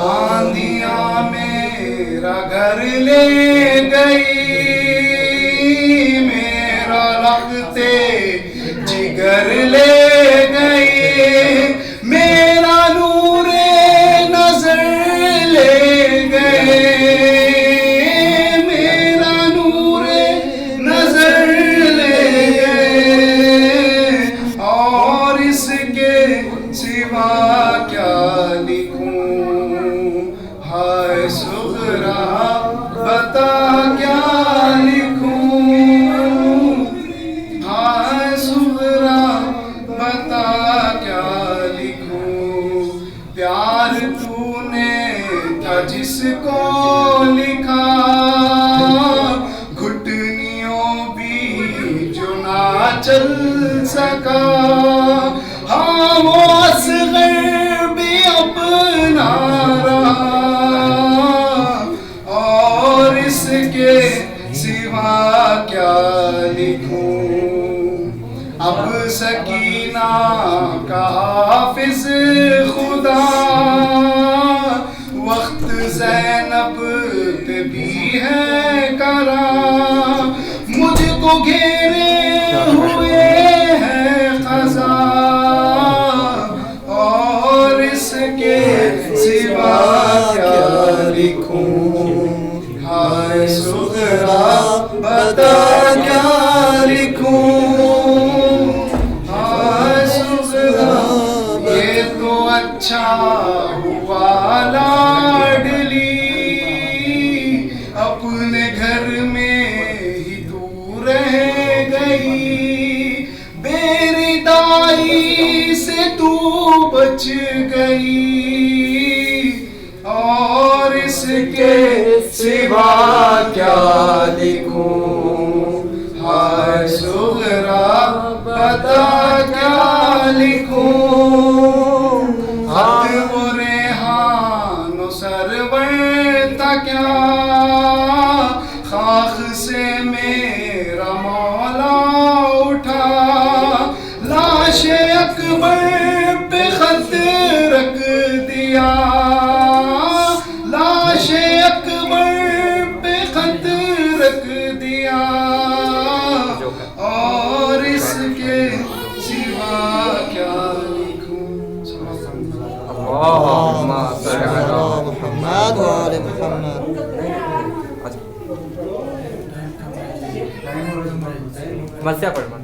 آندیاں میرا گھر لے گئی، میرا رکھتے جگر لے گئی، میرا نور نظر لے گئے، میرا نور نظر لے گئے، اور اس کے سوا کیا لکھوں، ہائے صغرا بتا کیا لکھوں، ہائے صغرا بتا کیا لکھوں، پیار تو نے تھا جس کو لکھا، گھٹنیوں بھی جو نہ چل سکا، ہاں وہ اصغر بھی اپنا رہا، اور اس کے سوا کیا لکھوں، اب سکینہ کا حافظ خدا، وقت زینب پہ بھی ہے کرا، مجھ کو گھیرے ہوئے ہے خزاں، اور اس کے سوا کیا لکھوں، ہائے صغرا بتا کیا لکھوں، ہائے صغرا یہ تو اچھا ہوا لاڈلی، اپنے گھر میں ہی تو رہ گئی، میری دائی سے تو بچ گئی، اور اس کے سوا کیا لکھوں، ہائے صغرا بتا کیا لکھوں، خط و ریحان و سرور تھا کیا، خاک سے میرا مولا اٹھا، لاش اکبر پہ خط رکھ دیا، لاش اکبر پہ خط رکھ دیا، اور اس کے سوا کیا لکھوں، اللہم صل علی محمد و آل محمد. مرثیہ پڑھ من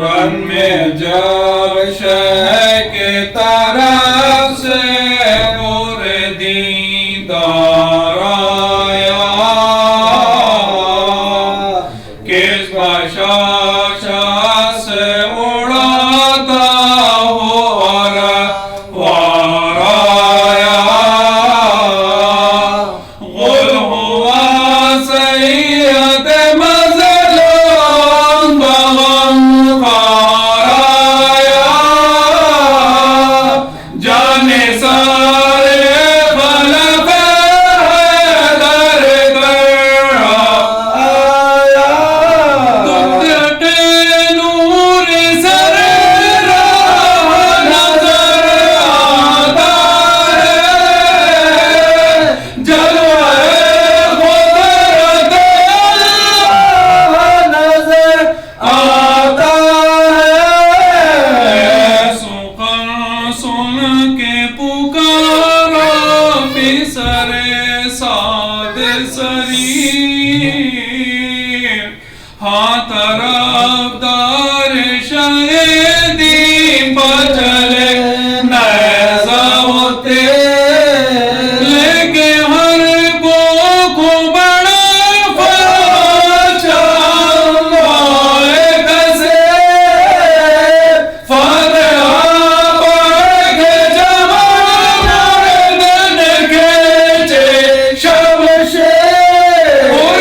رن میں جب شہ کے طرف سے پورے دیدار آیا، کس بشاشہ سے اڑاتا ہوا روار آیا، غل ہوا سید مظلوم بغم خار آیا، جانے سارے خلق حیدر گر آیا، دکھ کے نور سر راہ نظر آتا ہے، جلوہ قدرت اللہ نظر آتا ہے، سخن سن کے پکارا پسر سعد سریر، ہاں طرفدار شہیدی بچلے نیزہ ہوتے، لیکن ہر بو کو بڑا پہنچا مائے سے، فاتحہ پڑھ کے جوان مردن کے چے شب شے، اور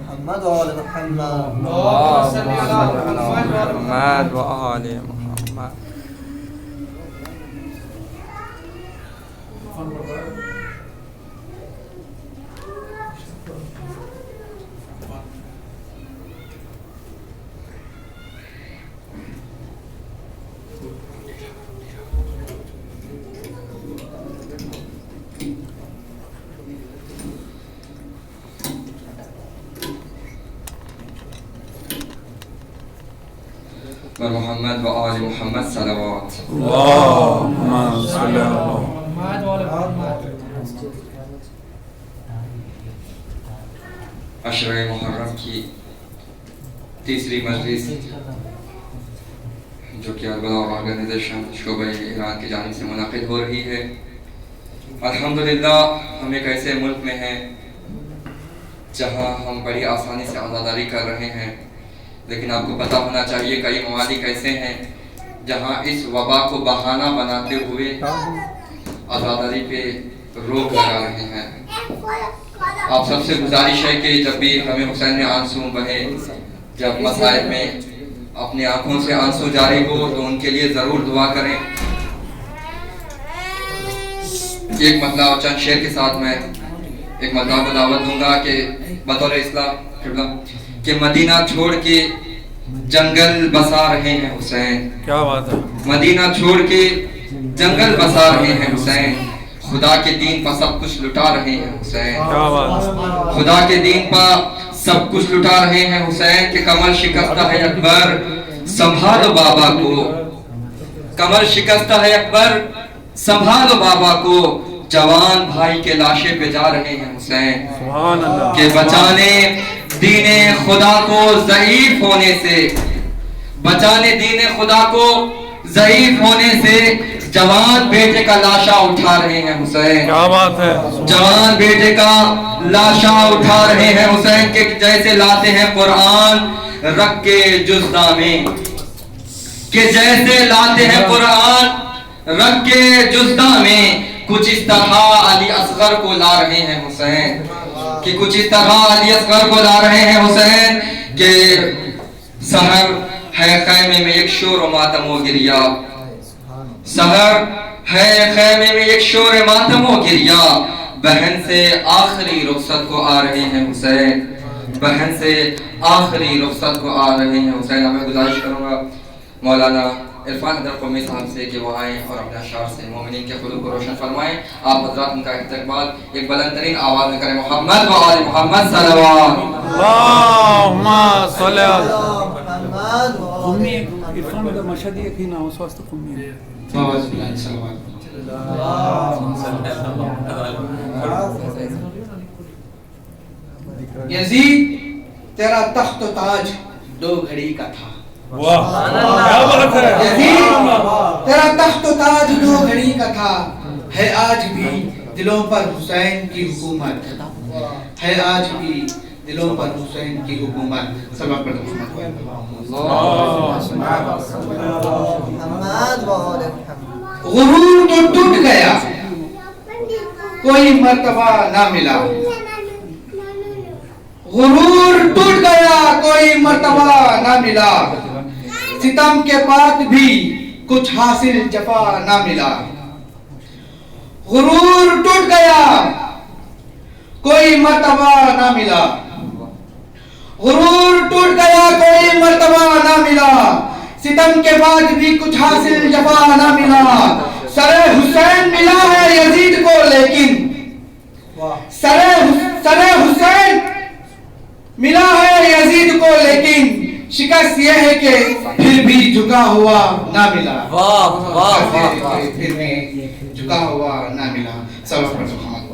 محمد وآل محمد محمد وآل محمد محمد و آل محمد صلوات اللهم صل على عشر محرم کی تیسری مجلس جو کہ اربلا آرگنائزیشن شعبہ ایران کی جانب سے منعقد ہو رہی ہے الحمدللہ ہم ایک ایسے ملک میں ہیں جہاں ہم بڑی آسانی سے عزاداری کر رہے ہیں لیکن آپ کو پتہ ہونا چاہیے کئی ممالک ایسے ہیں جہاں اس وبا کو بہانہ بناتے ہوئے عزاداری پہ روک لگا رہے ہیں آپ سب سے گزارش ہے کہ جب بھی ہمیں حسین میں آنسو بہے جب مسائل میں اپنی آنکھوں سے آنسو جاری ہو تو ان کے لیے ضرور دعا کریں ایک مطلب چند شعر کے ساتھ میں ایک مطلب کو دعوت دوں گا کہ بطور اسلام کہ مدینہ چھوڑ کے جنگل بسا رہے ہیں حسین کیا بات ہے مدینہ چھوڑ کے جنگل بسا رہے ہیں حسین خدا کے دین پر سب کچھ لٹا رہے ہیں حسین کیا بات ہے خدا کے دین پر سب کچھ لٹا رہے ہیں حسین کہ کمر شکستہ ہے اکبر سنبھالو بابا کو کمر شکستہ ہے اکبر سنبھالو بابا کو جوان بھائی کے لاشے پہ جا رہے ہیں حسین سبحان اللہ کہ بچانے دین خدا کو ضعیف ہونے سے بچانے دین خدا کو ضعیف ہونے سے جوان بیٹے کا لاشا اٹھا رہے ہیں حسین کیا بات ہے جوان بیٹے کا لاشا اٹھا رہے ہیں حسین کہ جیسے لاتے ہیں قرآن رکھ کے جزدہ میں کہ جیسے لاتے ہیں قرآن رکھ کے جزدہ میں کچھ اس طرح علی اصغر کو لا رہے ہیں حسین کہ کچھ اس طرح علی اصغر کو لا رہے ہیں حسین کہ سحر ہے خیمے میں ایک شور و ماتم و گریا سحر ہے خیمے میں ایک شور ماتم و گریا بہن سے آخری رخصت کو آ رہے ہیں حسین بہن سے آخری رخصت کو آ رہے ہیں حسین میں گزارش کروں گا مولانا عرفان حضرت قومی صاحب سے کہ وہ آئیں اور اپنے اشعار سے مومنین کے قلوب کو روشن فرمائیں. آپ حضرات ان کا استقبال ایک بلند ترین آواز میں کریں. محمد و آل محمد صلوات. اللهم صل على محمد قومي عرفان اگر مشهد ایک ہی نہ ہو اس واسطے قومي یزید تیرا تخت و تاج 2 گھڑی کا تھا. واہ کیا بات ہے. یزید تیرا تخت و تاج 2 گھڑی کا تھا. ہے آج بھی دلوں پر حسین کی حکومت. ہے آج بھی دلوں پر حسین کی حکومت. سبق پڑھ محمد محمد و آل محمد. غرور تو ٹوٹ گیا کوئی مرتبہ نہ ملا. غرور ٹوٹ گیا کوئی مرتبہ نہ ملا. ستم کے بعد بھی کچھ حاصل جفا نہ ملا. غرور ٹوٹ گیا کوئی مرتبہ نہ ملا. غرور ٹوٹ گیا کوئی مرتبہ نہ ملا. ستم کے بعد بھی کچھ حاصل جفا نہ ملا. سر حسین ملا ہے یزید کو لیکن سر حسین ملا ہے یزید کو لیکن شکست یہ ہے کہ پھر بھی جھکا ہوا نہ ملا. پھر بھی جھکا ہوا نہ ملا. سبق پڑھ محمد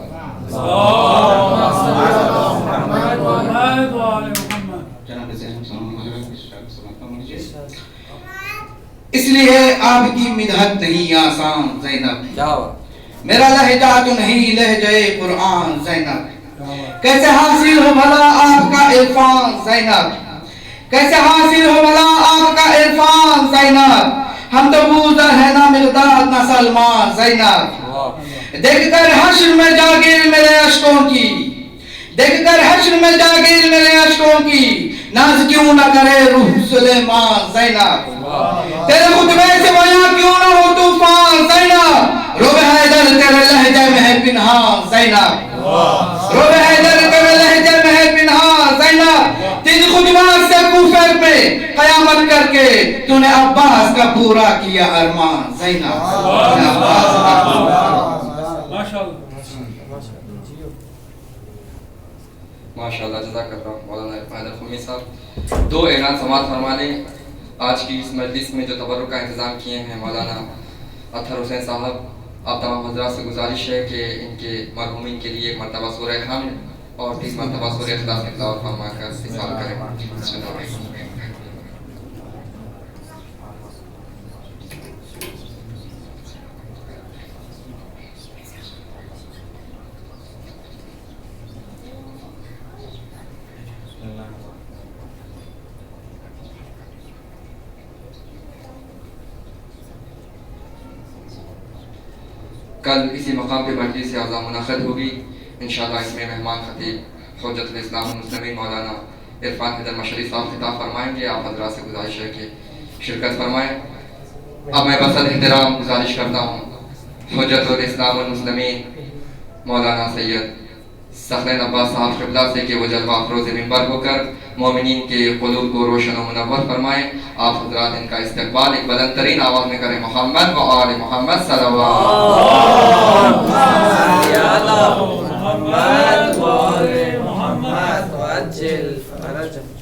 جناب اس لیے آپ کی مدحت نہیں آسان زینب. میرا لہجہ تو نہیں لہجہ قرآن زینب. کیسے حاصل ہو بھلا آپ کا عرفان زینب. کیسے حاصل ہو بھلا آپ کا عرفان زینب. ہم تو بوزر ہے نہ مقداد نہ سلمان زینب. دیکھ کر حشر میں جاگیر میرے اشکوں کی. دیکھ کر حشر میں جاگیر میرے اشکوں کی. ناز کیوں نہ کرے روح سلیمان زینب. تیرے خطبے سے بیاں کیوں نہ ہو طوفان زینب. روب حیدر تیرے لہجے میں ہے پنہان زینب. روب حیدر تیرے لہجے میں ہے پنہان زینب. تیری خطبات سے کوفہ پہ قیامت کر کے تو نے عباس کا پورا کیا ارمان زینب. ماشاءاللہ جزاک اللہ مولانا عرفان القومی صاحب. 2 اعلان سماعت فرما لیں. آج کی اس مجلس میں جو تبرک کا انتظام کیے ہیں مولانا اطہر حسین صاحب, آپ تمام حضرات سے گزارش ہے کہ ان کے مرحومین کے لیے ایک مرتبہ سورہ حمد اور 30 مرتبہ سورہ اخلاص میں تلاوت فرما کر استقبال کریں. بسم اللہ الرحمن الرحیم. کل اسی مقام پہ مجلس اعظم منعقد ہوگی انشاءاللہ. اس میں مہمان خطیب حجت الاسلام المسلمین مولانا عرفان حیدر مشری صاحب خطاب فرمائیں گے. آپ حضرات سے گزارش ہے کہ شرکت فرمائیں. اب میں بصد احترام گزارش کرتا ہوں حجت الاسلام المسلمین مولانا سید ثقلین عباس صاحب قبلہ سے کہ وہ جلوہ افروز منبر ہو کر مومنین کے قلوب کو روشن و منور فرمائیں. آپ حضرات ان کا استقبال ایک بلند ترین آواز میں کریں. محمد و آل محمد صلوات. محمد و آل محمد وعجل فرجهم.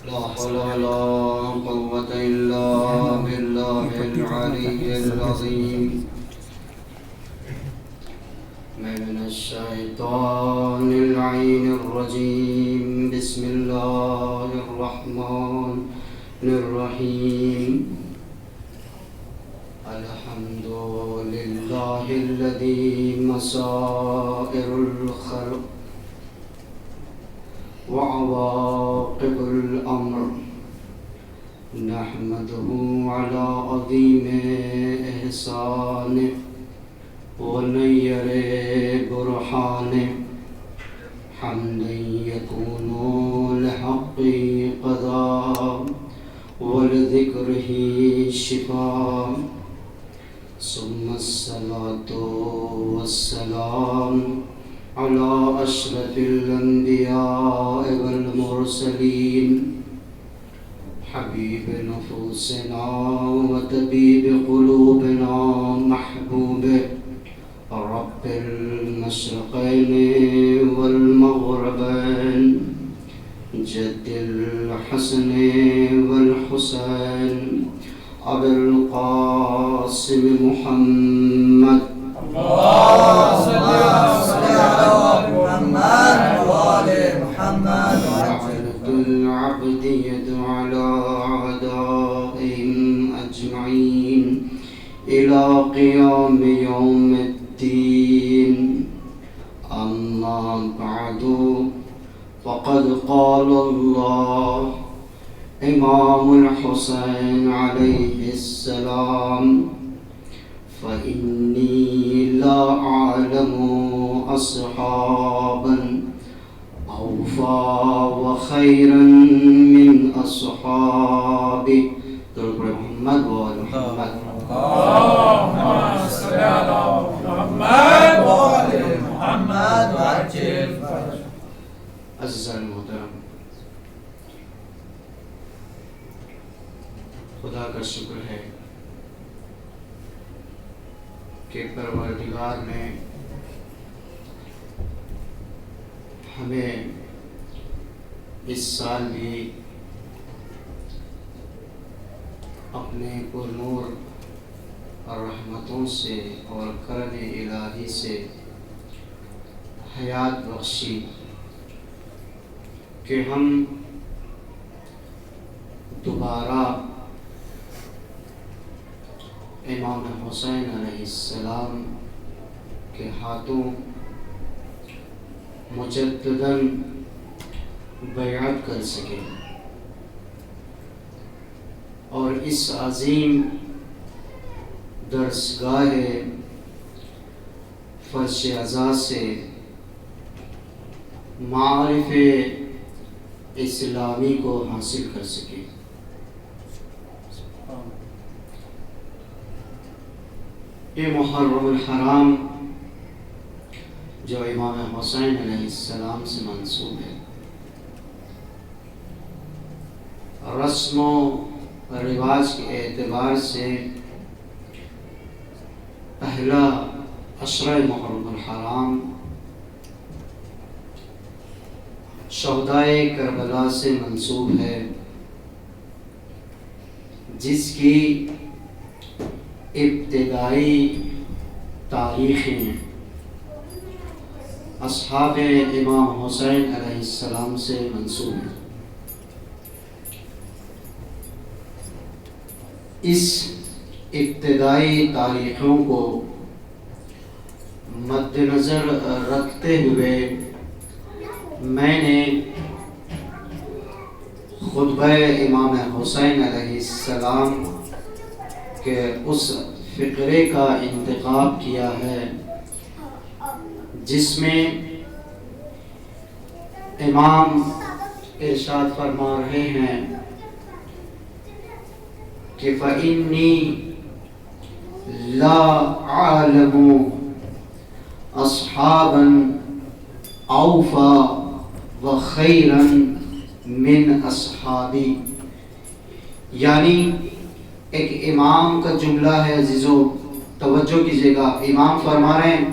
لا حول ولا قوة إلا بالله العلي العظيم. من الشيطان اللعين الرجيم. بسم الله الرحمن الرحيم. الحمد لله الذي مصائر الخلق وعواقب الأمر نحمده على عظيم إحسانه ونير برهانه حمدا يكون لحق قضاء ولذكره شفاء ثم الصلاة والسلام على أشرف الأنبياء والمرسلين حبيب نفوسنا وطبيب قلوبنا محبوب رب المشرقين والمغربين جد الحسن والحسين أبي القاسم محمد اللهم صل على محمد وآل محمد عبد العبد يدعو على أعدائهم أجمعين إلى قيام يوم الدين أما بعد فقد قال الله إمام الحسين عليه السلام فإني لا أعلم أصحابا أوفى وخيرا من أصحابي محمد وآل محمد اللهم صل على محمد وآل محمد وعجل فرجه. عزیز المحترم، خدا کا شکر ہے کہ پروردگار نے ہمیں اس سال بھی اپنے پرنور اور رحمتوں سے اور کرم الہی سے حیات بخشی کہ ہم دوبارہ امام حسین علیہ السلام کے ہاتھوں مجدداً بیعت کر سکیں اور اس عظیم درسگاہ فرش عزا سے معارف اسلامی کو حاصل کر سکیں. یہ محرم الحرام جو امام حسین علیہ السلام سے منسوب ہے، رسم و رواج کے اعتبار سے پہلا عشرہ محرم الحرام شہدائے کربلا سے منسوب ہے، جس کی ابتدائی تاریخیں اصحاب امام حسین علیہ السلام سے منسوب ہیں. اس ابتدائی تاریخوں کو مد نظر رکھتے ہوئے میں نے خطبہ امام حسین علیہ السلام کے اس فقرے کا انتخاب کیا ہے جس میں امام ارشاد فرما رہے ہیں کہ فَإِنِّي لَا أَعْلَمُ أَصْحَابًا أَوْفَى وَخَيْرًا مِنْ أَصْحَابِي. یعنی ایک امام کا جملہ ہے عزیزو، توجہ کیجئے گا. امام فرما رہے ہیں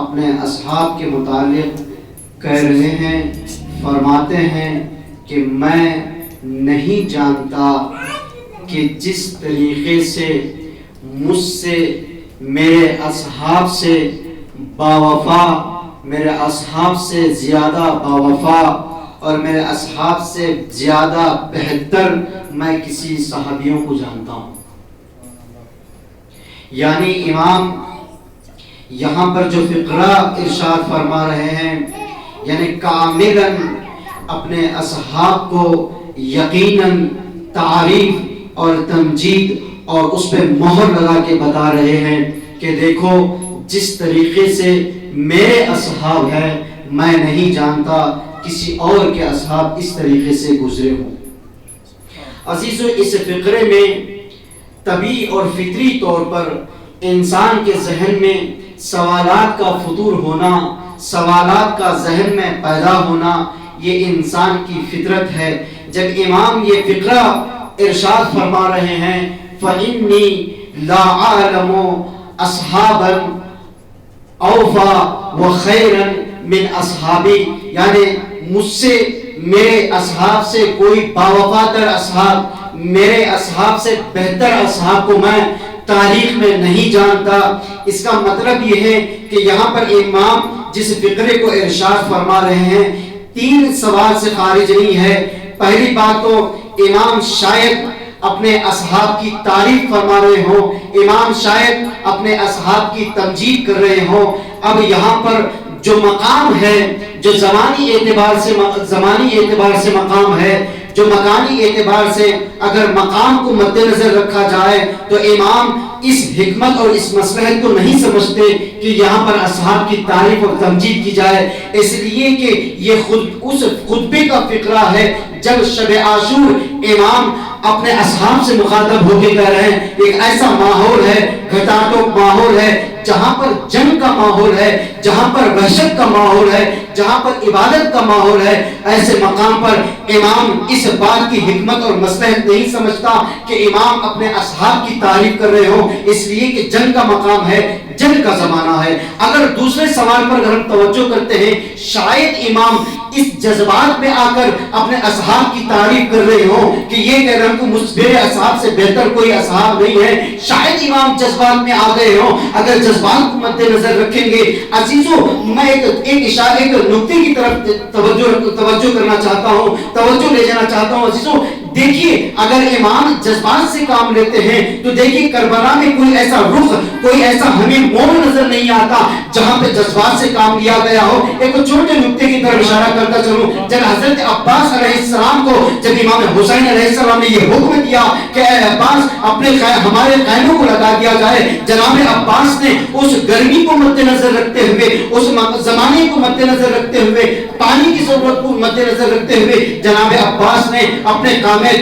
اپنے اصحاب کے متعلق، کہہ رہے ہیں، فرماتے ہیں کہ میں نہیں جانتا کہ جس طریقے سے مجھ سے میرے اصحاب سے باوفا، میرے اصحاب سے زیادہ باوفا اور میرے اصحاب سے زیادہ بہتر میں کسی صحابیوں کو جانتا ہوں. یعنی امام یہاں پر جو فقرہ ارشاد فرما رہے ہیں، یعنی کاملاً اپنے اصحاب کو یقیناً تعریف اور تمجید اور اس پہ مہر لگا کے بتا رہے ہیں کہ دیکھو جس طریقے سے میرے اصحاب ہیں میں نہیں جانتا کسی اور کے اصحاب اس طریقے سے گزرے ہوں۔ عزیزو، اس فقرے میں طبیعی اور فطری طور پر انسان کے ذہن میں سوالات کا فطور ہونا، سوالات کا ذہن میں پیدا ہونا، یہ انسان کی فطرت ہے۔ جب امام یہ فقرہ ارشاد فرما رہے ہیں فَإِنِّي لَا أَعْلَمُ أَصْحَابًا أَوْفَى وَخَيْرًا مِنْ أَصْحَابِي، یعنی مجھ سے میرے اصحاب سے کوئی باوفاتر اصحاب، میرے اصحاب سے بہتر اصحاب کو میں تاریخ میں نہیں جانتا۔ اس کا مطلب یہ ہے کہ یہاں پر امام جس فقرے کو ارشاد فرما رہے ہیں 3 سوال سے خارج نہیں ہے۔ پہلی بات تو امام شاید اپنے اصحاب کی تعریف فرما رہے ہوں، امام شاید اپنے اصحاب کی تمجید کر رہے ہوں۔ اب یہاں پر جو مقام ہے، جو زمانی اعتبار سے مقام ہے، جو مکانی اعتبار سے اگر مقام کو مد نظر رکھا جائے تو امام اس حکمت اور اس مصلحت کو نہیں سمجھتے کہ یہاں پر اصحاب کی تعریف اور تمجید کی جائے، اس لیے کہ یہ خود اس خطبے کا فقرہ ہے جب شب عاشور امام اپنے اصحاب سے مخاطب ہو کے کہہ رہے ہیں ایک ایسا ماحول ہے، گھٹاٹوپ ماحول ہے، جہاں پر جنگ کا ماحول ہے، جہاں پر وحشت کا ماحول ہے، جہاں پر عبادت کا ماحول ہے، ایسے مقام پر امام اس بات کی حکمت اور مصلحت نہیں سمجھتا کہ امام اپنے اصحاب کی تعریف کر رہے ہوں، اس لیے کہ جنگ کا مقام ہے، جنگ کا زمانہ ہے۔ اگر دوسرے سوال پر اگر ہم توجہ کرتے ہیں، شاید امام اس جذبات میں آ کر اپنے اصحاب کی تعریف کر رہے ہوں کہ یہ کہہ رہے ہیں کہ میرے اصحاب سے بہتر کوئی اصحاب نہیں ہے، شاید امام جذبات میں آ گئے ہوں۔ اگر جذبات کو مد نظر رکھیں گے عزیزو، میں ایک نقطے کی طرف توجہ کرنا چاہتا ہوں، توجہ لے جانا چاہتا ہوں عزیزو۔ دیکھیے اگر امام جذبات سے کام لیتے ہیں تو دیکھیے کربلا میں کوئی ایسا رخ، کوئی ایسا ہمیں موڑ نظر نہیں آتا جہاں پہ جذبات سے کام لیا گیا ہو۔ ایک چھوٹے نقطے کی طرف اشارہ کرتا چلوں، جب حضرت عباس علیہ السلام کو جب امام حسین علیہ السلام نے یہ حکم دیا کہ اے عباس اپنے ہمارے خیموں کو لگا دیا جائے، جناب عباس نے اس گرمی کو مد نظر رکھتے ہوئے، اس زمانے کو مد نظر رکھتے ہوئے، پانی کی ضرورت کو مد نظر رکھتے ہوئے جناب عباس نے اپنے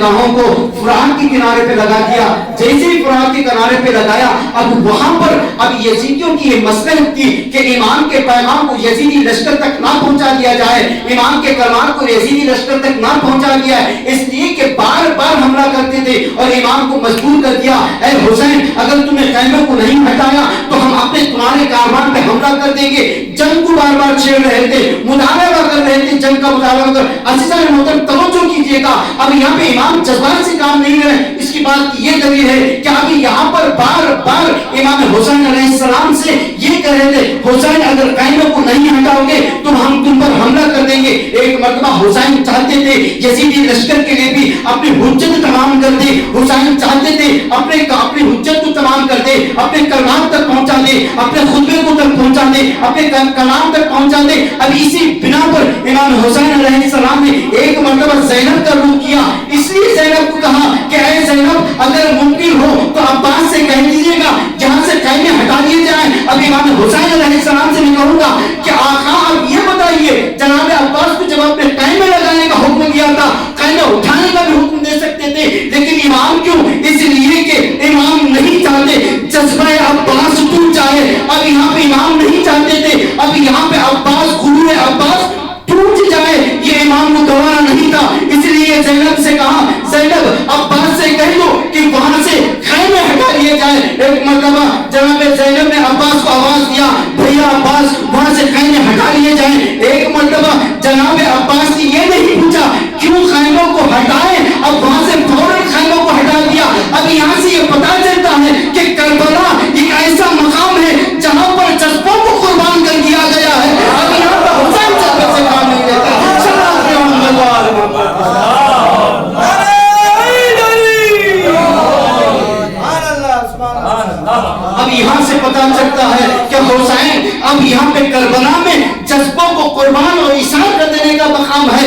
گاہوں کو فرات کے کنارے پہ لگا دیا۔ جیسے ہی فرات کے کنارے پہ لگایا، اب وہاں پر اب یزیدیوں کی یہ مصلحت تھی کہ امام کے پیغام کو یزیدی لشکر تک نہ پہنچا دیا جائے، امام کے کلمات کو یزیدی لشکر تک نہ پہنچا دیا ہے، اس لیے کہ بار بار حملہ کرتے تھے اور امام کو مجبور کر دیا اے حسین اگر تمہیں خیمے کو نہیں ہٹایا تو ہم اپنے تمہارے کاروان پہ حملہ کر دیں گے۔ جنگ کو بار بار چھیڑ رہے تھے، مطالبہ کر رہے تھے، جنگ کا مطالبہ کر۔ عزیزان محترم توجہ کیجیے گا، اب یہاں پہ امام جذبات سے کام نہیں ہے، اس کی بات کی یہ دلیل ہے کہ ابھی یہاں پر بار بار امام حسین علیہ السلام سے یہ کہہ رہے تھے حسین اگر قائموں کو نہیں ہٹاؤ گے تو ہم تم پر حملہ کر دیں گے۔ ایک مرتبہ حسین چاہتے تھے یزیدی لشکر کے لیے بھی اپنی حجت تمام کر دے، حسین چاہتے تھے اپنی حجت کو تمام کر دے، اپنے کلام تک پہنچا دے، اپنے خطبے کو تک پہنچا دے، اپنے کلام تک پہنچا دے۔ اب اسی بنا پر امام حسین علیہ السلام نے ایک مرتبہ زینب کا رخ کیا، اس لیے زینب کو کہا کہ اے زینب اگر ممکن ہو تو عباس سے کہہ دیجیے گا جہاں سے خیمے ہٹا دیے جائیں۔ اب امام حسین علیہ السلام سے میں کہوں گا کہ آقا آپ یہ بتائیے جناب عباس کو جب آپ نے خیمے لگانے کا حکم دیا تھا، خیمے اٹھانے کا بھی حکم دے سکتے تھے، لیکن امام کیوں؟ اس لیے کہ امام نہیں چاہتے جذبہ عباس ٹوٹ جائے۔ اب یہاں پہ امام نہیں چاہتے تھے اب یہاں پہ عباس غرور عباس ٹوٹ جائے، یہ امام کو گوارا نہیں تھا، اس لیے زینب سے کہا زینب عباس سے کہہ دو کہ وہاں سے خیمے ہٹا لیے جائے۔ ایک مرتبہ جناب زینب نے عباس کو آواز دیا بھیا عباس وہاں سے خیمے ہٹا لیے جائیں۔ ایک مرتبہ جناب عباس نے یہ نہیں پوچھا کیوں خیموں کو ہٹائیں، اب وہاں سے فوراً خیموں کو ہٹا دیا۔ اب یہاں سے یہ پتا چلتا ہے کہ کربلا ایک ایسا مقام ہے جہاں پر جذبوں کو قربان کر دیا گیا ہے۔ اب یہاں پر حسین جذبے سے کام نہیں لیتا۔ اب یہاں سے پتا چلتا ہے کہ حسین اب یہاں پہ کربلا میں جذبوں کو قربان اور اثار کر دینے کا مقام ہے۔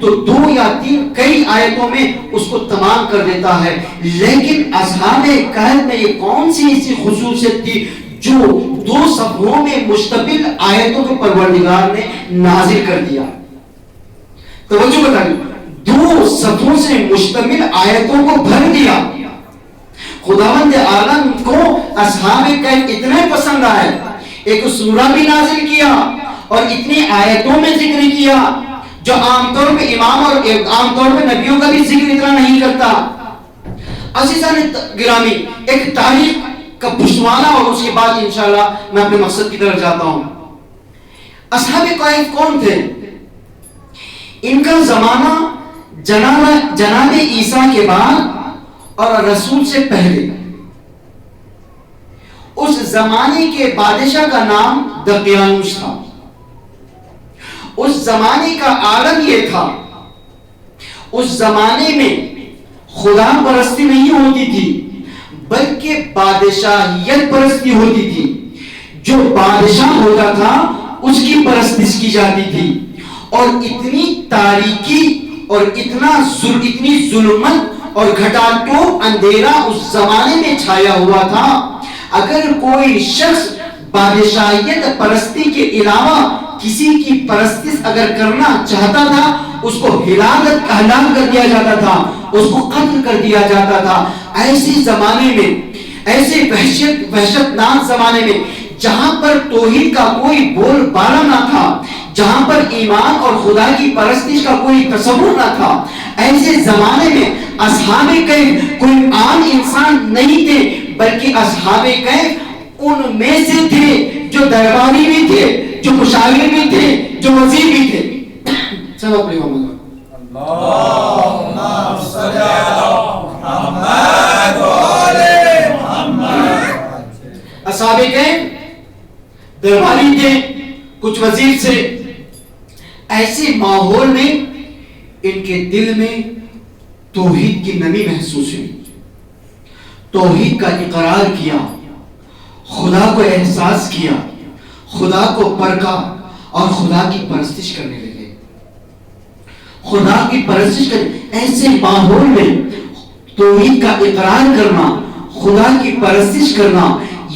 تو 2 یا 3 کئی آیتوں میں اس کو تمام کر دیتا ہے. لیکن اصحاب کہف میں یہ کون سی ایسی خصوصیت تھی جو 2 صفحوں میں مشتمل آیتوں کو پروردگار نے نازل کر دیا؟ توجہ بتائیے، 2 صفحوں سے مشتمل آیتوں کو بھر دیا. خداوند عالم کو اصحاب کہف اتنے پسند آئے، ایک سورہ بھی نازل کیا اور اتنی آیتوں میں ذکر کیا جو عام طور پہ امام اور عام طور پہ نبیوں کا بھی ذکر اتنا نہیں کرتا. عزیزان گرامی، ایک تاریخ کا پشتوانہ اور اس کے بعد انشاءاللہ میں اپنے مقصد کی طرف جاتا ہوں. اصحاب کہف کون تھے؟ ان کا زمانہ جناب عیسیٰ کے بعد اور رسول سے پہلے. اس زمانے کے بادشاہ کا نام دقیانوس تھا. اس زمانے کا عالم یہ تھا، اس زمانے میں خدا پرستی نہیں ہوتی تھی بلکہ بادشاہیت پرستی ہوتی تھی. جو بادشاہ ہوتا تھا اس کی پرستش کی جاتی تھی. اور اتنی تاریکی اور اتنی ظلمت اور گھٹاٹوپ اندھیرا اس زمانے میں چھایا ہوا تھا. اگر کوئی شخص بادشاہیت پرستی کے علاوہ کسی کی پرستش اگر کرنا چاہتا تھا اس کو ہلاک کر دیا جاتا تھا، اس کو قتل کر دیا جاتا تھا. ایسے زمانے میں، ایسے وحشتناک زمانے میں جہاں پر توحید کا کوئی بول بالا نہ تھا، جہاں پر ایمان اور خدا کی پرستش کا کوئی تصور نہ تھا، ایسے زمانے میں اصحاب کہف کوئی عام انسان نہیں تھے بلکہ اصحاب کہف ان میں سے تھے جو درباری بھی تھے، جو مشاور بھی تھے، جو وزیر بھی تھے. سب اپنے اللہم صلی علی محمد و آل محمد. اصحاب کہف درباری تھے، کچھ وزیر سے. ایسے ماحول میں ان کے دل میں توحید کی نمی محسوس ہوئی، توحید کا اقرار کیا، خدا کو احساس کیا، خدا کو پرکھا اور خدا کی پرستش کرنے لگے. خدا کی پرستش کرنے ایسے ماحول میں توحید کا اقرار کرنا، خدا کی پرستش کرنا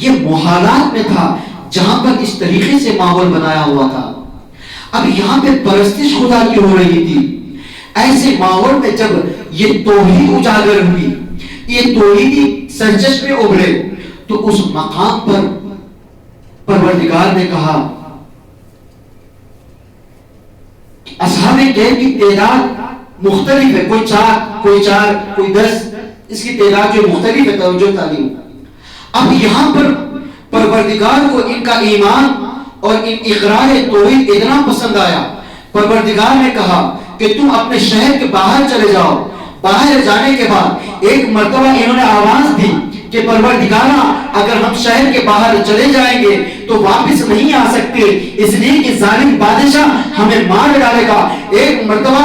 یہ محالات میں تھا جہاں پر اس طریقے سے ماحول بنایا ہوا تھا. اب یہاں پہ پرستش خدا کی ہو رہی تھی. ایسے ماحول میں جب یہ توحید اجاگر ہوئی، یہ توحیدی سرچش میں ابھرے، تو اس مقام پر پروردگار نے کہا اصحاب کہف کی تعداد مختلف ہے، کوئی 4 کوئی 10، اس کی تعداد جو مختلف ہے. توجہ تعلیم. اب یہاں پر پروردگار کو ان کا ایمان اور ان اقرار توحید اتنا پسند آیا، پروردگار نے کہا کہ تم اپنے شہر کے باہر چلے جاؤ. باہر جانے کے بعد ایک مرتبہ انہوں نے آواز دی کہ پروردگارا اگر ہم شہر کے باہر چلے جائیں گے تو واپس نہیں آ سکتے، اس لیے کہ ظالم بادشاہ ہمیں مار ڈالے گا. ایک مرتبہ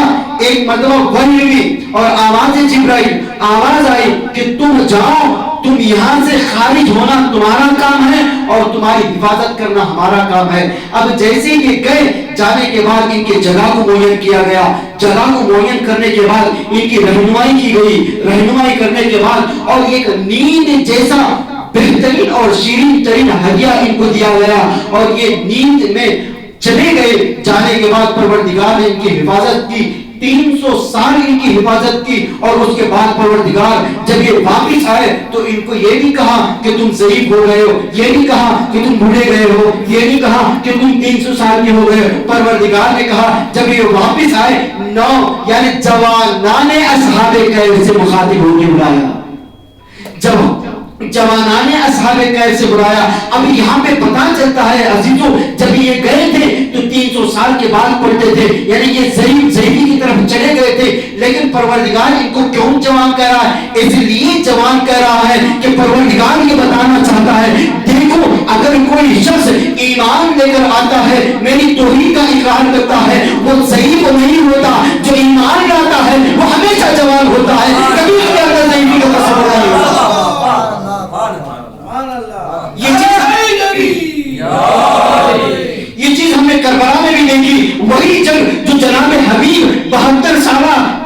وحی ہوئی اور آواز جبرائیل آواز آئی کہ تم جاؤ، تم یہاں سے خارج ہونا تمہارا کام ہے اور تمہاری حفاظت کرنا ہمارا کام ہے. اب جیسے یہ گئے، جانے کے بعد ان کے جگہ کو معین کیا گیا. جگہ کو معین کرنے کے بعد ان کی رہنمائی کی گئی. رہنمائی کرنے کے بعد اور ایک نیند جیسا بہترین اور شیرین ترین ہدیہ ان کو دیا گیا اور یہ نیند میں چلے گئے. جانے کے بعد پروردگار نے ان کی حفاظت کی، 300 سال ان کی حفاظت کی. اور اس کے بعد پروردگار جب یہ واپس آئے تو ان کو یہ نہیں کہا کہ تم ضعیف ہو گئے ہو، یہ نہیں کہا کہ تم بوڑھے گئے ہو، یہ نہیں کہا کہ تم 300 سال کے ہو گئے. پروردگار نے کہا جب یہ واپس آئے، یعنی جوانان اصحاب کہف سے مخاطب ہو کے بلایا، جوانان اصحاب کہف سے بلایا. اب یہاں پہ پتہ چلتا ہے عزیزو، جب یہ گئے تھے تو 300 سال کے بعد پڑھتے تھے، یعنی یہ ضعیفی کی طرف چلے گئے تھے. لیکن پروردگار ان کو کیوں جوان کہہ رہا ہے؟ اس لیے جوان کہہ رہا ہے کہ پروردگار یہ بتانا چاہتا ہے دیکھو اگر کوئی شخص ایمان لے کر آتا ہے، میری توحید کا اقرار کرتا ہے، وہ ضعیف نہیں ہوتا. جو ایمان لاتا ہے وہ ہمیشہ جوان ہوتا ہے، کبھی اس کے اندر ضعیفی کا تصور نہیں ہوتا. یہ چیز ہم نے کربلا میں بھی دیکھی. وہی جنگ جو جناب حبیب 72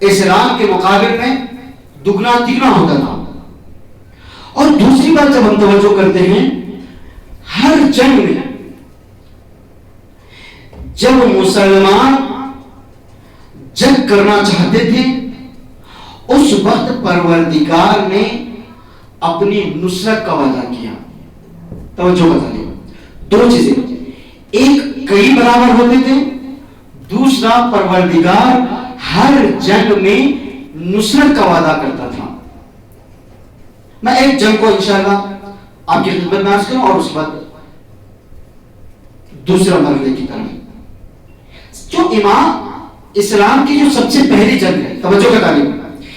اسلام کے مقابل میں دگنا تگنا ہوتا تھا. اور دوسری بات جب ہم توجہ کرتے ہیں، ہر جنگ میں جب مسلمان جنگ کرنا چاہتے تھے اس وقت پروردگار نے اپنی نصرت کا وعدہ کیا. توجہ بتا دیں، دو چیزیں، ایک کئی برابر ہوتے تھے، دوسرا پروردگار ہر جنگ میں نصرت کا وعدہ کرتا تھا. میں ایک جنگ کو انشاءاللہ آپ کی خدمت میں عرض کروں اور اس بعد دوسرا مرحلے کی طرف. جو امام اسلام کی جو سب سے پہلی جنگ ہے، توجہ کا تعلیم،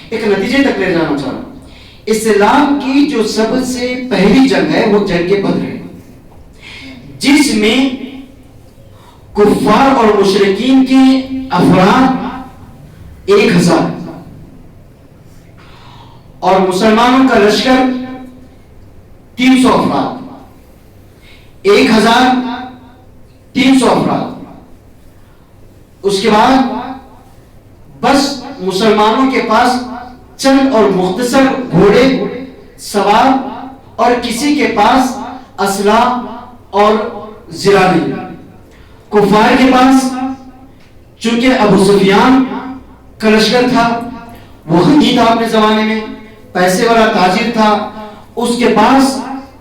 ایک نتیجے تک لے جانا چاہ رہا ہوں. اسلام کی جو سب سے پہلی جنگ ہے وہ جنگ بدر ہے، جس میں کفار اور مشرکین کے افراد 1000 اور مسلمانوں کا لشکر 300 افراد، 1300 افراد. اس کے بعد بس مسلمانوں کے پاس چند اور مختصر گھوڑے سوار اور کسی کے پاس اسلحہ اور زراری. کفار کے پاس چونکہ ابو سفیان کا لشکر تھا، وہ غنی تھا اپنے زمانے میں، پیسے والا تاجر تھا، اس کے پاس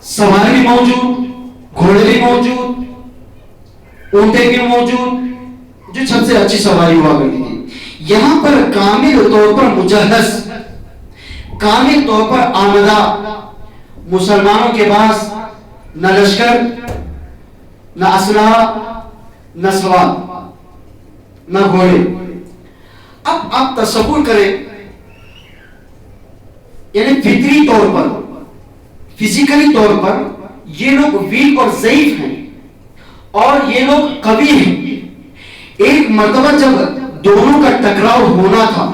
سواری بھی موجود، گھوڑے بھی موجود، اونٹے بھی موجود، جو سب سے اچھی سواری ہوا کرتی تھی. یہاں پر کامل طور پر مجہز، کامل طور پر آمدہ مسلمانوں کے پاس نہ لشکر، نہ اسلحہ، نہ سوار، نہ گھوڑے. اب آپ تصور کریں، یعنی فطری طور پر، فزیکلی طور پر یہ لوگ ویک اور ضعیف ہیں اور یہ لوگ قوی ہیں. ایک مرتبہ جب دونوں کا ٹکراؤ ہونا تھا،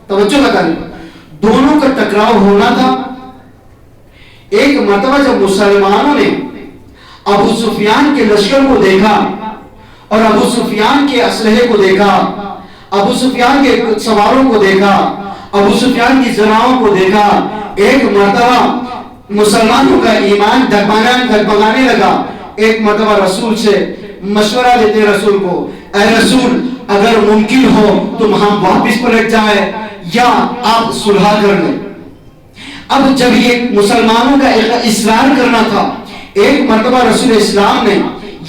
توجہ لگا لیں، دونوں کا ٹکراؤ ہونا تھا. ایک مرتبہ جب مسلمانوں نے ابو سفیان کے لشکر کو دیکھا اور ابو سفیان کے اسلحے کو دیکھا، ابو سفیان کے سواروں کو دیکھا، ابو سفیان کی زناؤں کو دیکھا، ایک مرتبہ مسلمانوں کا ایمان دھگمگانے لگا. ایک مرتبہ رسول سے مشورہ دیتے رسول کو، اے رسول اگر ممکن ہو تو ہم واپس پلٹ جائیں یا آپ صلح کر لیں. اب جب یہ مسلمانوں کا اصرار کرنا تھا، ایک مرتبہ رسول اسلام نے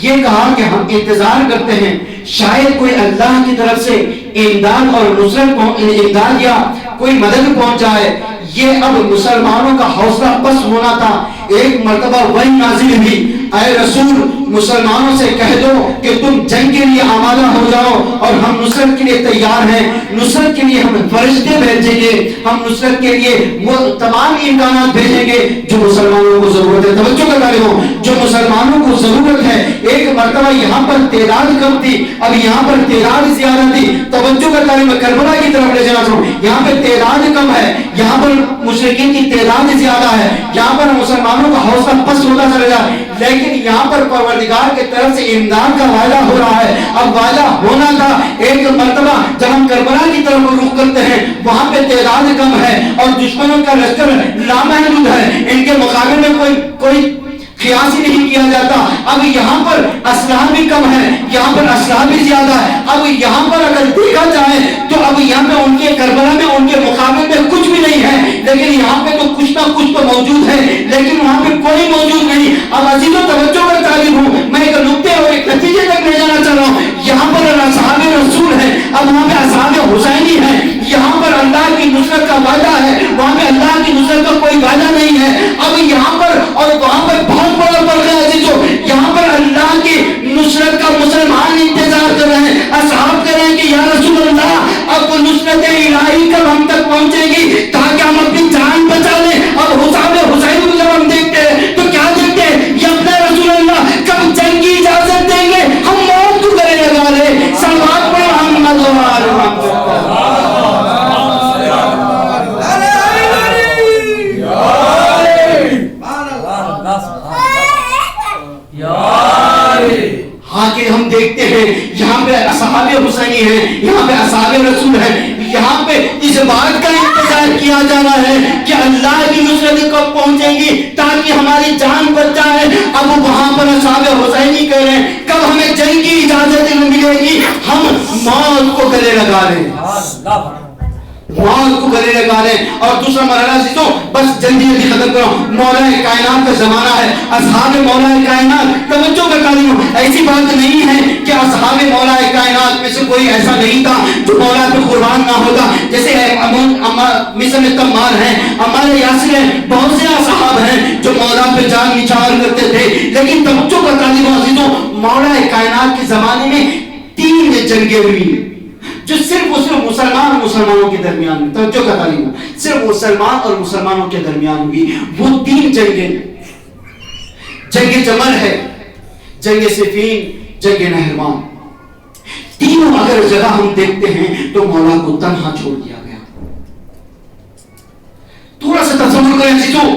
یہ کہا کہ ہم انتظار کرتے ہیں شاید کوئی اللہ کی طرف سے امداد اور نصرت امداد یا کوئی مدد پہنچ جائے. یہ اب مسلمانوں کا حوصلہ پست ہونا تھا. ایک مرتبہ وحی نازل ہوئی، اے رسول مسلمانوں سے کہہ دو کہ تم جنگ کے لیے آمادہ ہو جاؤ اور ہم نصرت کے لیے تیار ہیں. نصرت کے لیے ہم فرشتے بھیجیں گے، ہم نصرت کے لیے وہ تمام امکانات بھیجیں گے جو مسلمانوں کو ضرورت ہے. توجہ کرنا ہو، جو مسلمانوں کو ضرورت ہے. ایک مرتبہ یہاں پر تعداد کم تھی، اب یہاں پر تعداد زیادہ تھی. توجہ کرنا ہے، میں کربلا کی طرف لے جانا چاہوں. یہاں پہ تعداد کم ہے، یہاں پر مشرکین کی تعداد زیادہ ہے، یہاں پر مسلمانوں کا حوصلہ پست ہوتا چلا جائے. لیکن یہاں پر پروردگار کے طرف سے امداد کا وعدہ ہو رہا ہے. اب وعدہ ہونا تھا. ایک مرتبہ جب ہم کربلا کی طرف رخ کرتے ہیں، وہاں پہ تعداد کم ہے اور دشمنوں کا لشکر لامحدود ہے، ان کے مقابلے میں کوئی قیاس ہی نہیں کیا جاتا. اب یہاں پر اسلحہ بھی کم ہے، یہاں پر اسلحہ بھی زیادہ ہے. اب یہاں پر اگر دیکھا جائے تو اب یہاں پہ ان کے کربلا میں ان کے مقابلے میں کچھ بھی نہیں ہے، لیکن یہاں پہ تو کچھ نہ کچھ تو موجود ہے، لیکن وہاں پہ کوئی موجود نہیں. اب عزیزوں توجہ کا طالب ہوں، میں ایک نقطے اور ایک نتیجے تک لے جانا چاہ رہا ہوں. یہاں پر اصحاب رسول ہے، اب وہاں پہ اصحاب حسینی ہے. یہاں پر اللہ کی نصرت کا وعدہ ہے، وہاں پہ اللہ کی نصرت کا کوئی وعدہ نہیں ہے. اب یہاں پر اور وہاں پر بہت بڑا فرق ہے عزیزوں. یہاں پر اللہ کی نصرت کا مسلمان انتظار کر رہے ہیں. اصحاب کہہ رہے ہیں کہ یا رسول اللہ اب وہ نصرت الہی کب ہم تک پہنچے گی تاکہ ہم اپنی جان بچا لیں. اب حساب حسین کو جب ہم دیکھتے ہیں تو کیا دیکھتے ہیں؟ یا اپنا رسول اللہ کب جنگ کی اجازت دیں گے؟ ہم موت کو گلے لگا لے. سلوات پڑھو محمد و آل محمد. ہاں کہ ہم دیکھتے ہیں یہاں پہ اصحاب حسینی ہیں، یہاں پہ اصحاب رسول ہیں. یہاں پہ اس بات کا انتظار کیا جا رہا ہے کہ اللہ کی نصرت کب پہنچے گی تاکہ ہماری جان بچ جائے. اب وہاں پر اصحاب حسینی کہہ رہے ہیں کب ہمیں جنگ کی اجازت ملے گی ہم موت کو گلے لگا لیں, موت کو گلے لگا لیں. اور دوسرا مرحلہ سے تو بس جلدی جلدی ختم کرو, مولا کائنات کا زمانہ ہے, اصحاب مولا کائنات توجہ کا تعلیم. ایسی بات نہیں ہے کہ اصحاب مولا کائنات میں سے کوئی ایسا نہیں تھا جو مولا پہ قربان نہ ہوگا. جیسے مصر میں تمار ہیں, عمار یاسر ہیں, بہت سے اصحاب ہیں جو مولا پہ جان نچھاور کرتے تھے. لیکن توجہ کا تعلیم عزیزوں, مولا کائنات کے زمانے میں 3 جنگیں ہوئی جو صرف اور صرف مسلمان اور مسلمانوں کے درمیان میں, توجہ کا تعلیم, صرف مسلمان اور مسلمانوں کے درمیان ہوئی. وہ 3 جنگیں, جنگ جمل ہے, جنگ صفین, جنگ نہروان. تینوں اگر جگہ ہم دیکھتے ہیں تو مولا کو تنہا چھوڑ دیا گیا. تھوڑا سا تصور کریں عزیزوں,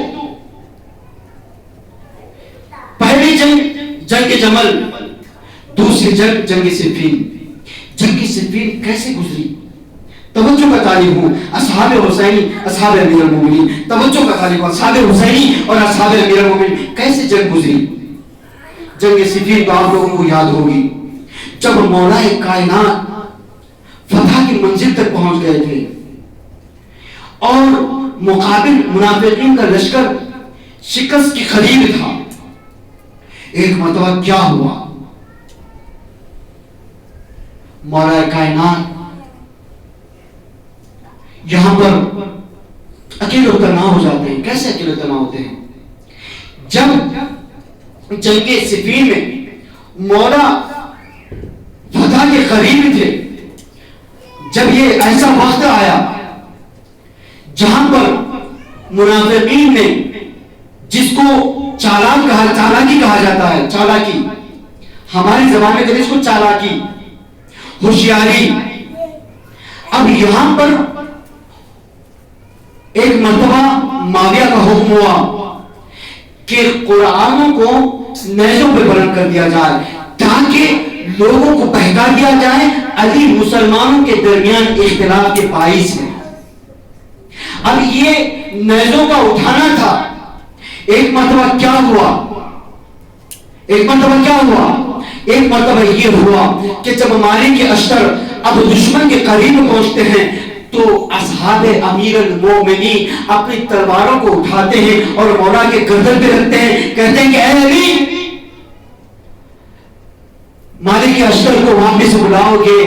پہلی جنگ جنگ جمل, دوسری جنگ جنگ صفین. جنگ صفین کیسے گزری؟ توجہ کا تعلیم ہوں, اصحاب حسینی اصحاب امیر المومنین, توجہ کا تعلیم ہوں, اصحاب حسینی اور اصحاب امیر المومنین کیسے جنگ گزری. جنگ صفین تو آپ لوگوں کو یاد ہوگی, جب مولا کائنات فتح کی منزل تک پہنچ گئے تھے اور مقابل منافقین کا لشکر شکست کی قریب تھا. ایک مرتبہ کیا ہوا, مولا کائنات یہاں پر اکیلے تنہا ہو جاتے ہیں. کیسے اکیلے تنہا ہوتے ہیں؟ جب جنگ صفین میں مولا فتح کے قریب تھے, جب یہ ایسا وقت آیا جہاں پر منافقین نے, جس کو چالاکی کہا جاتا ہے, چالاکی ہماری زبان میں کہتے ہیں اس کو چالاکی, ہوشیاری. اب یہاں پر ایک مرتبہ معاویہ کا حکم ہوا کہ قرآنوں کو نیزوں پہ بلند کر دیا جائے تاکہ لوگوں کو بہکا دیا جائے. علی مسلمانوں کے درمیان اختلاف کے باعث ہے. اب یہ نیزوں کا اٹھانا تھا. ایک مرتبہ کیا ہوا, ایک مرتبہ یہ ہوا کہ جب مالک اشتر اب دشمن کے قریب پہنچتے ہیں تو اصحاب امیر المومنین اپنی تلواروں کو اٹھاتے ہیں اور مولا کے گردن پہ رکھتے ہیں, کہتے ہیں کہ اے علی, مالک اشتر کو واپس بلاؤ گے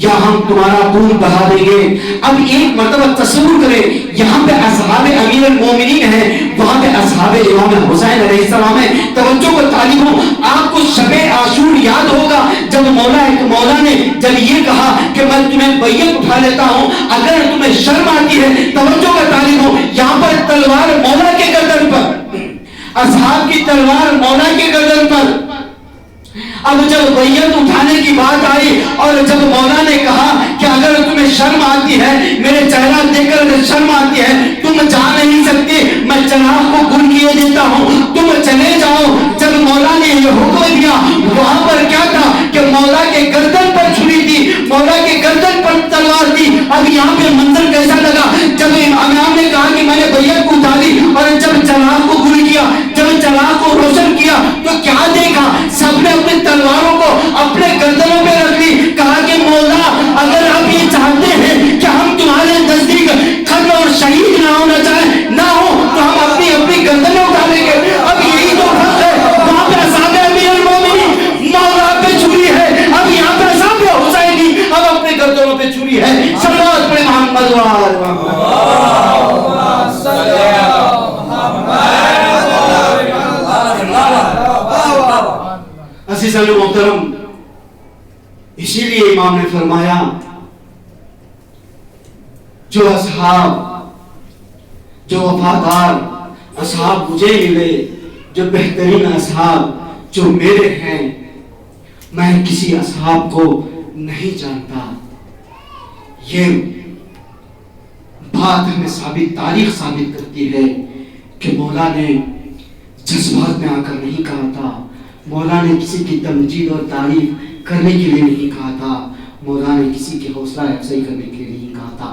یا ہم تمہارا خون بہا دیں گے. اب ایک مرتبہ تصور کریں, یہاں پہ اصحاب امیر المومنین ہیں, وہاں پہ اصحاب امام حسین علیہ السلام ہیں. توجہ کو تعلیم ہو, آپ کو شب عاشور یاد ہوگا جب مولا نے جب یہ کہا کہ میں تمہیں بیعت اٹھا لیتا ہوں اگر تمہیں شرم آتی ہے. توجہ کا تعلیم ہو, یہاں پر تلوار مولا کے گردن پر, اصحاب کی تلوار مولا کے گردن پر. اب جب بیعت اٹھانے کی بات آئی اور جب مولا نے کہا کہ اگر تمہیں شرم آتی ہے, میرے چہرہ دیکھ کر اگر شرم آتی ہے, تم جا نہیں سکتے, میں چراغ کو گل کیے دیتا ہوں, تم چلے جاؤ. جب مولا نے یہ حکم دیا, وہاں پر کیا تھا کہ مولا کے گردن پر چھری تھی, مولا کے گردن پر تلوار تھی. اب یہاں پہ منظر کیسا لگا جب امام نے کہا کہ میں نے بیعت کو اٹھا لی اور جب چراغ کو گل کیا, جب چراغ کو روشن کیا تو کیا دیکھا, سب نے اپنی تلواروں کو اپنے گردنوں پہ رکھ لی. کہا کہ مولا اگر آپ یہ چاہتے ہیں کہ ہم تمہارے نزدیک قتل اور شہید نہ ہونا چاہیں نہ ہو تو ہم اپنی گردنیں اٹھا لیں گے. اب یہی تو حق ہے, وہاں پہ اصحاب امیر المومنین مولا پہ چھری ہے, اب یہاں پہ اصحاب حسینی اب اپنے گردنوں پہ چھری ہے. صلوات پڑھیں محمد عزیزاً محترم. اسی لیے امام نے فرمایا جو اصحاب, جو وفادار اصحاب مجھے ملے, جو بہترین اصحاب جو میرے ہیں, میں کسی اصحاب کو نہیں جانتا. یہ بات ہمیں تاریخ ثابت کرتی ہے کہ مولا نے جذبات میں آ کر نہیں کہا تھا, مولا نے کسی کی تمجید اور تعریف کرنے کے لیے نہیں کہا تھا, مولا نے کسی کی حوصلہ افزائی کرنے کے لیے نہیں کہا تھا.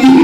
3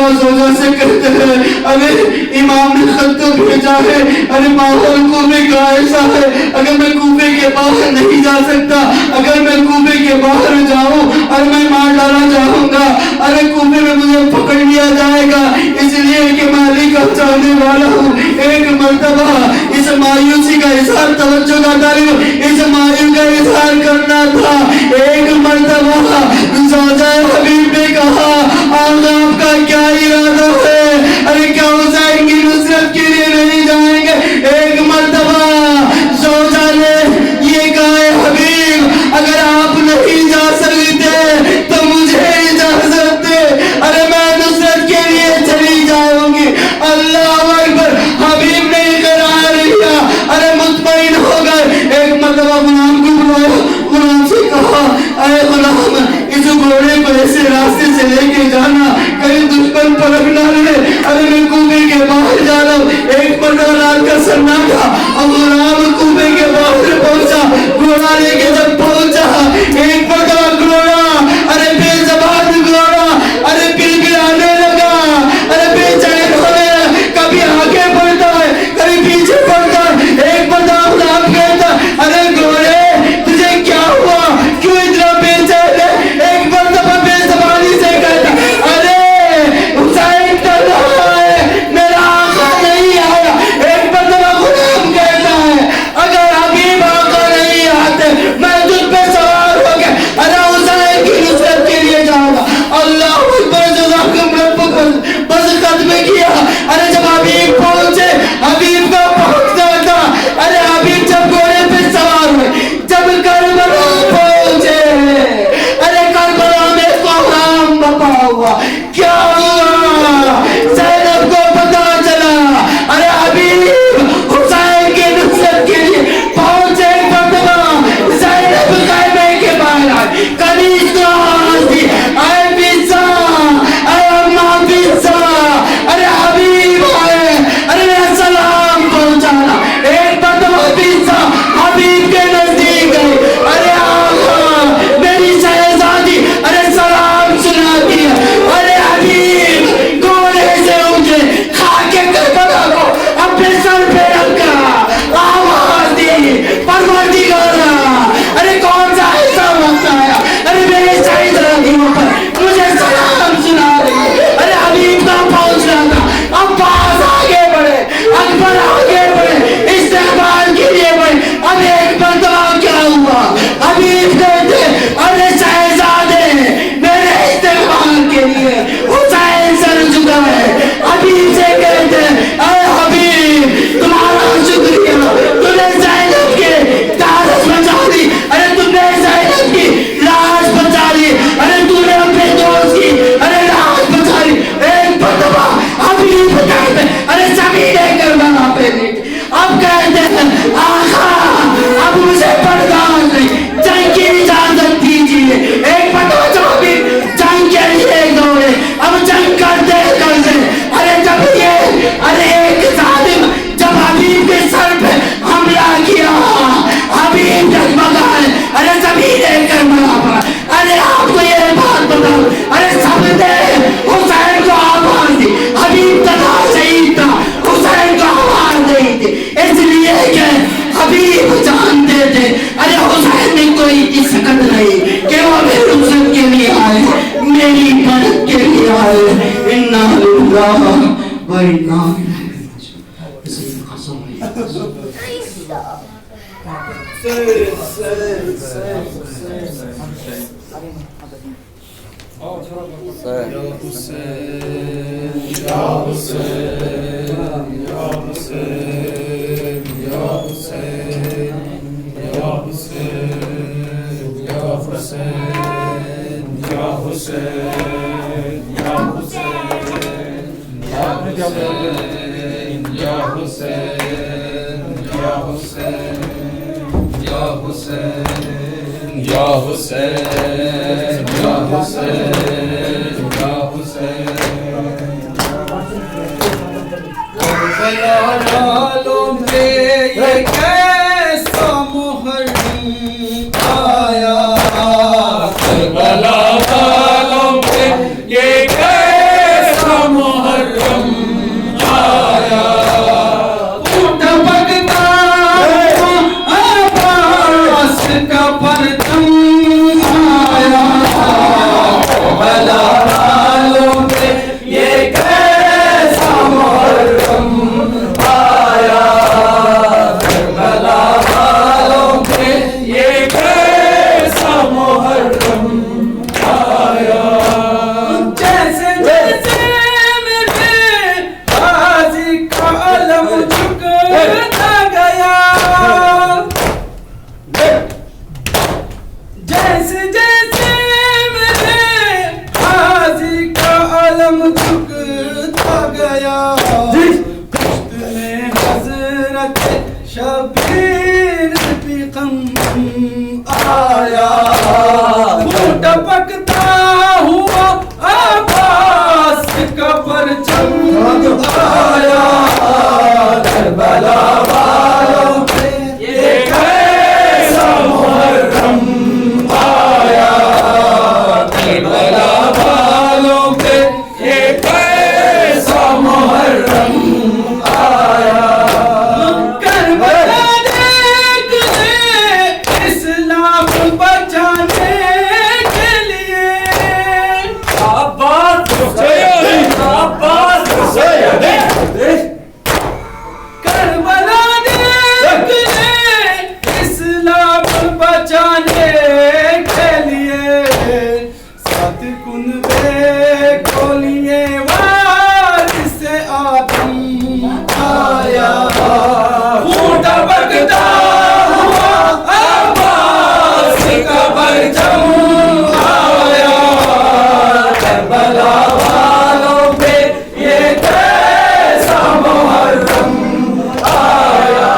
مرتبہ زوجہ سے کہتے ہیں ارے امام نے خط تو بھیجا ہے، ارے ماحول کوفے کا ایسا ہے، اگر میں کوفے کے باہر نہیں جا سکتا، اگر میں کوفے کے باہر جاؤں اور میں مار ڈالا جاؤں گا، ارے کوفے میں مجھے پکڑ لیا جائے گا، اس لیے کہ میں علی کا چاہنے والا ہوں۔ ایک مرتبہ اس مایوسی کا اظہار، توجہ کا طالب، اس مایوسی کا اظہار کرنا تھا۔ ایک مرتبہ زوجہ حبیب نے کہا آقا آپ کا کیا ارادہ ہے؟ ارے کیا حسین کی نصرت کے لیے نہیں جائیں گے؟ ایک مرتبہ زوجہ نے یہ کہا ہے حبیب اگر آپ نہیں جا سکتے تو مجھے اجازت دے، ارے میں نصرت کے لیے چلی جاؤں گی۔ اللہ اکبر، حبیب نے اقرار کیا، ارے مطمئن ہو گئے۔ ایک مرتبہ غلام کو بلایا، غلام سے کہا اے غلام اس گھوڑے کو ایسے راستے سے لے کے جانا کہیں دشمن پلٹ نہ لے، ارے میں کوفے کے باہر جا رہا ہوں۔ ایک مرتبہ رات کا سناٹا، اور غلام کوفے کے باہر پہنچا، گھوڑا لے کے جب پہنچا ایک مرتبہ گھوڑا، ارے بے زبان گھوڑا، ارے گڑگڑانے لگا، ارے بے چین ہونے لگا، کبھی آگے بڑھتا ہے کبھی پیچھے بڑھتا ہے۔ ایک مرتبہ غلام کہتا ارے گھوڑے تجھے کیا ہوا، کیوں اتنا بے چین ہے؟ ایک مرتبہ بے زبانی سے کہتا ارے حسین کر رہا ہے، میرا آقا نہیں آیا۔ ایک مرتبہ غلام کہتا ہے اگر حبیب آقا نہیں آتے میں تجھ پہ سوار ہو گیا، ارے حسین کی نصرت کے لیے جاؤں گا۔ اللہ اکبر، جزاکم ربکم، بس ختم کیا۔ ارے جب حبیب پہنچے، حبیب کا پہنچنا تھا، ارے حبیب جب گھوڑے پہ سوار ہوئے، جب کربلا پہنچے، ارے کربلا میں کوہرام بپا ہوا۔ کیا ہوا؟ زینب کو پتا چلا، ارے حبیب حسین کی نصرت کے لیے پہنچے۔ ایک مرتبہ زینب خیمے کے باہر آئی، قمیص کو آواز دی اے بیزا، اے اماں بیزا، ارے حبیب آئے، ارے میرا سلام پہنچانا۔ ایک مرتبہ بیزا حبیب کے نزدیک گئی، ارے آقا میری شہزادی، ارے سلام سنا دیا۔ ارے حبیب گھوڑے سے اٹھے، خاک کربلا کو اپنے سر پہ رکھا، آواز دی پروردگارا، ارے کون سا ایسا وقت آیا، ارے میرے شہزادیوں پر مجھے سلام سنا رہی ہے۔ ارے حبیب کا پہنچنا تھا، عباس آگے بڑھے، اکبر آگے بڑھے، استقبال کے لیے بڑھے۔ اب ایک مرتبہ کیا ہوا؟ حبیب کہتے ارے شہزادے میرے استقبال کے لیے حسین سر جھکائے۔ حبیب سے کہتے اے حبیب تمہارا شکریہ، تم نے زینب کے تارس بچا دی، ارے تم نے زینب کی لاش بچا لی، ارے تم نے اپنے دوست کی ارے لاش بچا لی۔ ایک مرتبہ حبیب کہتے ارے زمین کربلا پہ دیکھ، اب کہتے ہیں آقا اب مجھے برداشت نہیں، جنگ کی اجازت دیجیے۔ ایک مرتبہ جب حبیب جنگ کے لیے دوڑے، اب جنگ کرتے کرتے ارے جب یہ ارے ایک ظالم جب حبیب کے سر پہ حملہ کیا، حبیب جگمگائے، ارے زمین کربلا پر۔ ارے آپ کو یہ بات بتاؤ، ارے سب نے حسین کو آواز دی، حبیب تنہا شہید تھا، حسین کو آواز نہیں دی، اس لیے کہ حبیب جانتے تھے ارے حسین میں کوئی سکت نہیں کہ وہ میری نصرت کے لیے آئے، میری مدد کے لیے آئے۔ انا للہ و انا الیہ کربلا والوں پہ یہ کیسا حضرت شبیر بھی غم آیا ٹپکتا ہوا عباس کا پرچم آیا کربلا والوں پہ یہ کیسا محرم آیا کربلا والوں پہ یہ کیسا محرم آیا کربلا دیکھ لے اسلام بچانے کے لیے عباس کربلا دیکھ لے اسلام بچانے کے لیے سات کنبے کو لیے وارث آدم آیا خون ٹپکتا ہوا عباس کا پرچم آیا کربلا والوں پہ یہ کیسا محرم آیا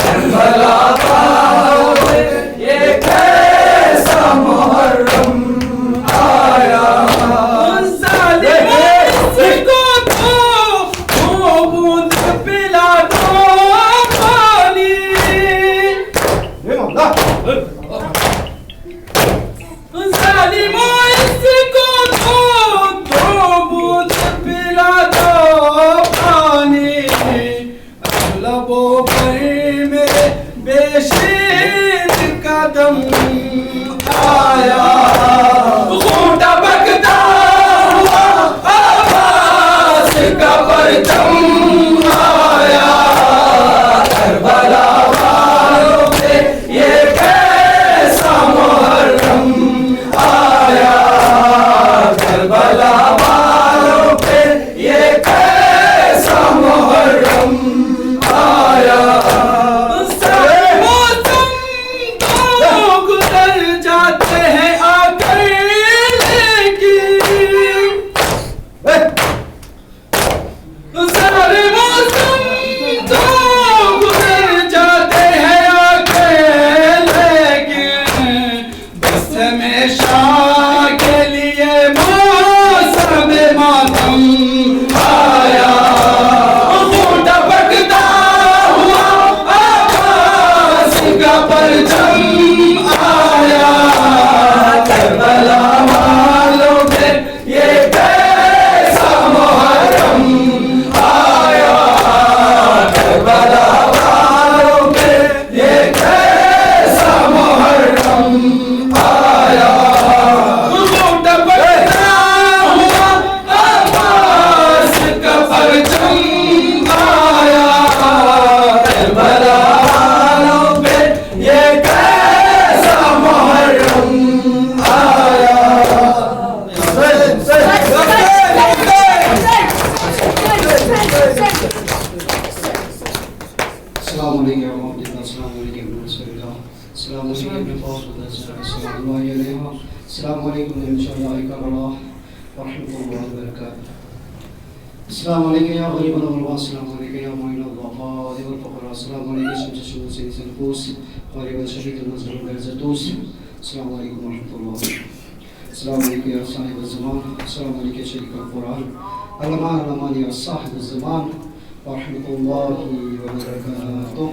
کربلا والوں پہ یہ کیسا محرم آیا ظالموں اس کو دو بوند پلا دو پانی ظالموں اس کو دو بوند پلا دو پانی لبوں پر میرے بے شیر کا دم آیا خون ٹپکتا ہوا عباس کا پرچم آیا کربلا والوں پہ یہ کیسا محرم آیا کربلا والوں پہ یہ کیسا محرم آیا موسم تو گزر جاتے ہیں آ کر لیکن سارے موسم تو گزر جاتے ہیں آ کر لیکن بس ہمیشہ کے لیے موسم ماتم آیا خون ٹپکتا ہوا عباس کا پرچم آیا کربلا والوں پہ یہ کیسا محرم آیا کربلا والوں پہ یہ کیسا محرم آیا خون ٹپکتا ہوا عباس کا پرچم آیا کربلا والوں پہ یہ کیسا محرم آیا السلام علیکم ورحمۃ اللہ، السلام علیکم رسول اللہ، السلام علیکم السلام علیکم السلام علیکم اللہ ورحمۃ اللہ وبرکاتہ. السلام علیکم یا غریب الغرباء، السلام علیکم یا معین الضعفاء والفقراء، السلام علیکم شمس الشموس سيد النفوس غالب الشهيد النصر البرزدوس، السلام علیکم ورحمۃ اللہ وبرکاتہ. السلام علیکم یا صاحب الزمان، السلام علیکم شریک القرآن، علمان علمان یا صاحب الزمان ورحمۃ اللہ وبرکاتہ.